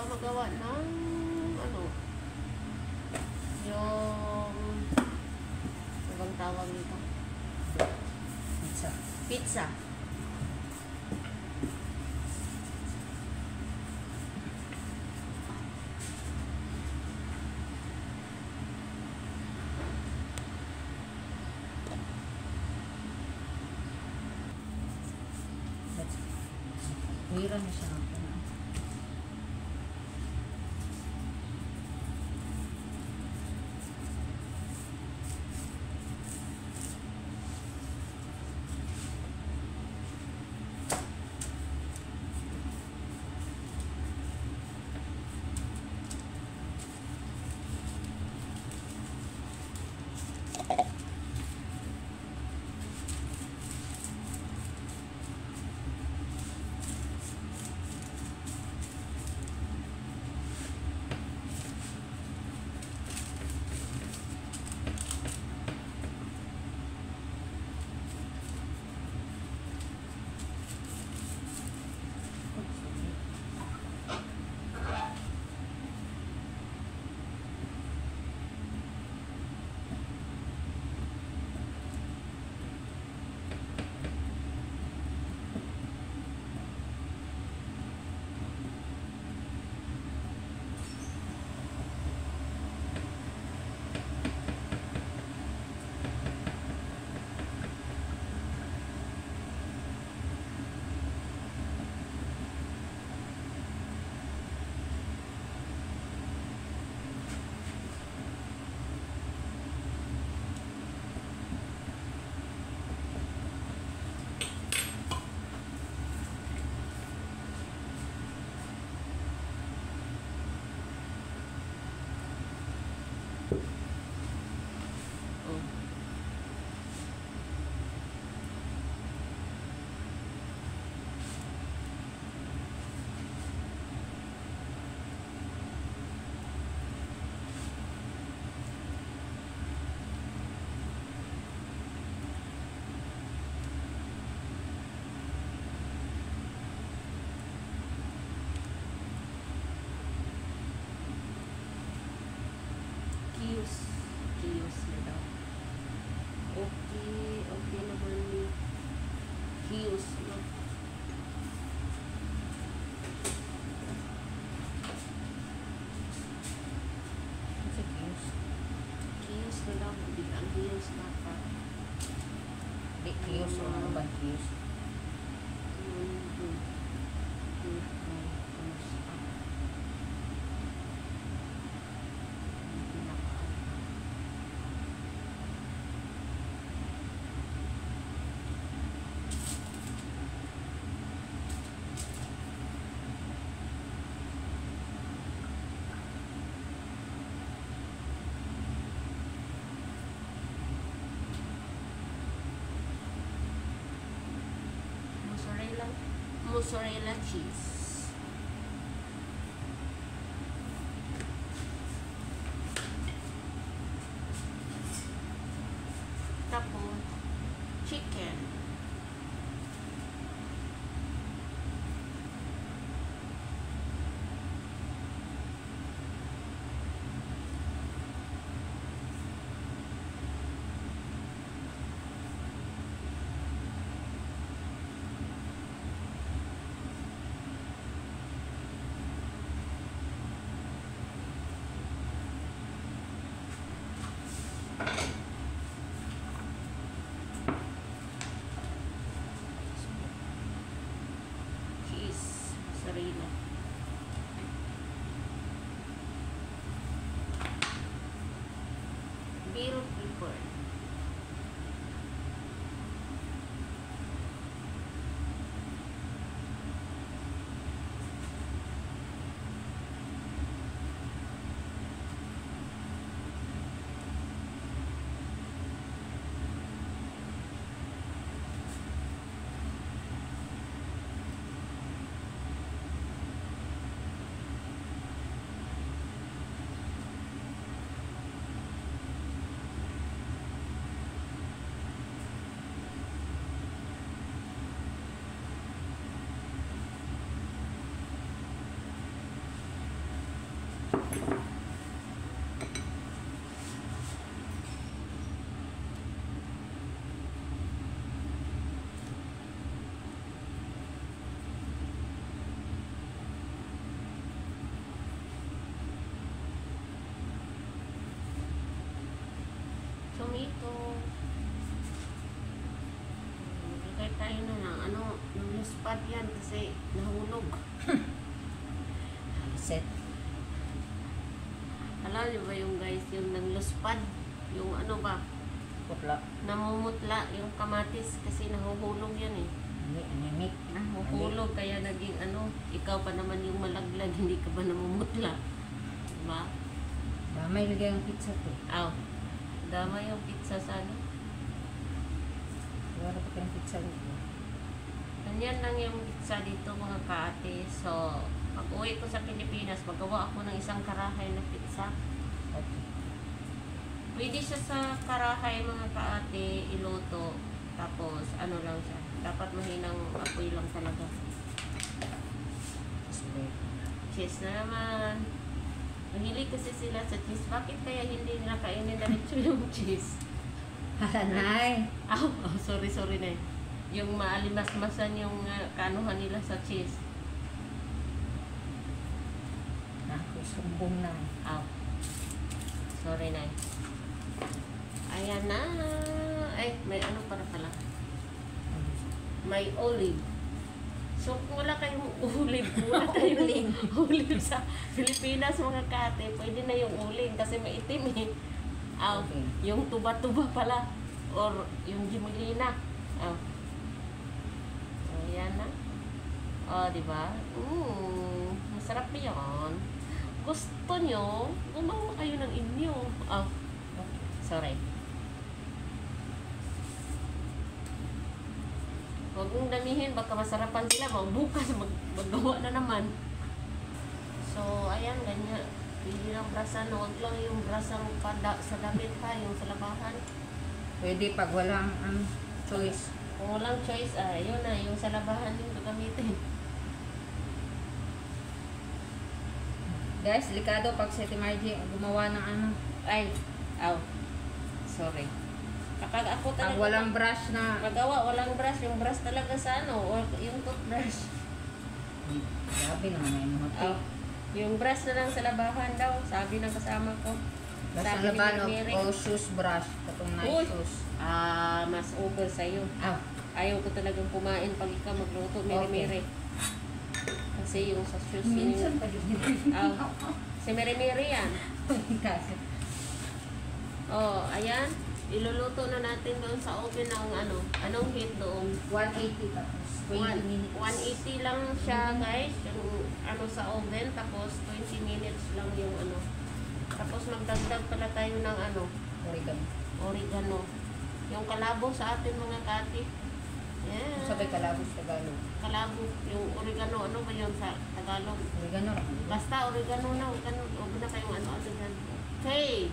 magawa ng ano, yung ibang tawag nito. Pizza. Pizza. Hira na siya ako na. Kiyos na daw. Okay naman ni Kiyos na. Kasi Kiyos. Kiyos na daw. Hindi ang Kiyos na pa. Di Kiyos o ano ba Kiyos? Mozzarella cheese. Tapos chicken. naluspad yan kasi nahulog. Set. Alam niyo ba yung guys, yung nangluspad, yung ano ba, Putla. namumutla yung kamatis kasi nahuhulog yan eh. Anemic. Nahuhulog kaya naging ano, ikaw pa naman yung malaglag, hindi ka ba namumutla? Diba? Damay lagay ang pizza to. Aw, dama yung pizza sa ano. Wala pa kayong pizza dito. Ganyan lang yung pizza dito mga kaate. So, pag uwi ko sa Pilipinas, magawa ako ng isang karahay na pizza. Okay. Pwede siya sa karahay mga kaate, iluto. Tapos, ano lang siya. Dapat mahinang apoy lang talaga. Sige. Cheese na naman. Mahilig kasi sila sa cheese. Bakit kaya hindi nila kainin diretso yung cheese? Halanay. Sorry na. Yung maalimas-masan yung kanuhan nila sa cheese. Ako sumbong na. Sorry na. Ayan na. Ay, may ano pala. May olive. So, kung wala kayong olive, wala kayong olive sa Pilipinas mga kate, pwede na yung uling kasi maitim eh. Okay. Yung tuba-tuba pala. Or yung gimilina. Ayan na. Diba? Masarap yan. Gusto nyo, gumawa kayo ng inyo. Sorry. Huwag mong damihin, baka masarapan sila. Bukas maggawa na naman. So, ayan, ganyan. Hindi lang brasan. Huwag lang yung brasang sa damit pa, yung sa labahan. Pwede pag walang choice. Kung walang choice, yun na, yung sa labahan yung gagamitin. Guys, delikado pag si Margie gumawa ng ano. Ay, sorry. Kapag ako Pag talaga walang brush na. magawa, walang brush, yung brush talaga sa ano, or yung toothbrush. Grabe naman na yung mga Yung brush na lang sa labahan daw, sabi ng kasama ko. Brush Sabi na laban ni Mary. o shoes brush. Katong Uy! nice shoes. Mas over sa'yo. Ayaw ko talagang kumain pag ikaw magluto, Mary. Kasi yung sa shoes, Minsan pa yun. si Mary yan. Kasi. Ayan. Iluluto na natin doon sa oven ng anong heat doon? 180 tapos 20 minutes. 180 lang siya guys, yung sa oven, tapos 20 minutes lang yung Tapos magdagdag pala tayo ng oregano. Yung kalabo sa atin mga kati. Yeah. Sabay kalabos Tagalog. Kalabo, yung oregano, ano ba yun sa Tagalog? Oregano. Basta oregano na, huwag na kayong oregano. Okay.